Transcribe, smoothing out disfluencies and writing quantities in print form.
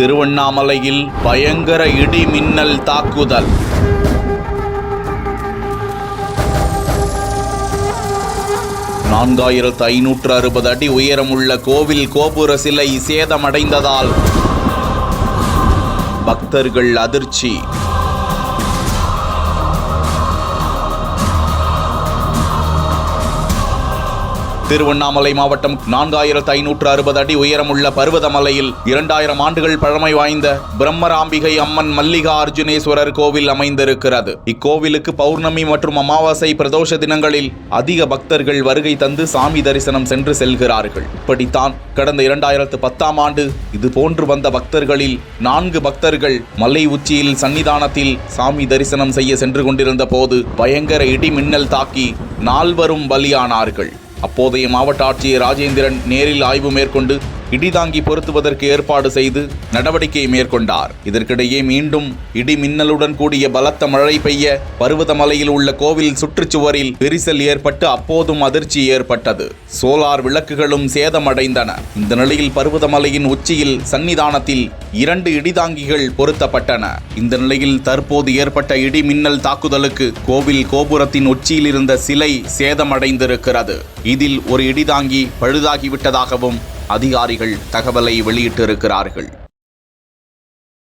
திருவண்ணாமலையில் பயங்கர இடி மின்னல் தாக்குதல். நான்காயிரத்து 560 அடி உயரமுள்ள கோவில் கோபுர சிலை சேதமடைந்ததால் பக்தர்கள் அதிர்ச்சி. திருவண்ணாமலை மாவட்டம் 4560 அடி உயரமுள்ள பர்வதமலையில் 2000 ஆண்டுகள் பழமை வாய்ந்த பிரம்மராம்பிகை அம்மன் மல்லிகா அர்ஜுனேஸ்வரர் கோவில் அமைந்திருக்கிறது. இக்கோவிலுக்கு பௌர்ணமி மற்றும் அமாவாசை பிரதோஷ தினங்களில் அதிக பக்தர்கள் வருகை தந்து சாமி தரிசனம் செல்கிறார்கள். இப்படித்தான் கடந்த 2010ஆம் ஆண்டு இதுபோன்று வந்த பக்தர்களில் 4 பக்தர்கள் மலை உச்சியில் சன்னிதானத்தில் சாமி தரிசனம் செய்ய சென்று கொண்டிருந்த போது பயங்கர இடி மின்னல் தாக்கி 4வரும் பலியானார்கள். அப்போதைய மாவட்ட ஆட்சியர் ராஜேந்திரன் நேரில் ஆய்வு மேற்கொண்டு இடிதாங்கி பொருத்துவதற்கு ஏற்பாடு செய்து நடவடிக்கை மேற்கொண்டார். இதற்கிடையே மீண்டும் இடி மின்னலுடன் கூடிய பலத்த மழை பெய்ய பர்வதமலையில் உள்ள கோவில் சுற்றுச்சுவரில் விரிசல் ஏற்பட்டு அப்போதும் அதிர்ச்சி ஏற்பட்டது. சோலார் விளக்குகளும் சேதமடைந்தன. இந்த நிலையில் பர்வதமலையின் உச்சியில் சன்னிதானத்தில் 2 இடிதாங்கிகள் பொருத்தப்பட்டன. இந்த நிலையில் தற்போது ஏற்பட்ட இடி மின்னல் தாக்குதலுக்கு கோவில் கோபுரத்தின் உச்சியில் இருந்த சிலை சேதமடைந்திருக்கிறது. இதில் ஒரு இடிதாங்கி பழுதாகிவிட்டதாகவும் அதிகாரிகள் தகவலை வெளியிட்டிருக்கிறார்கள்.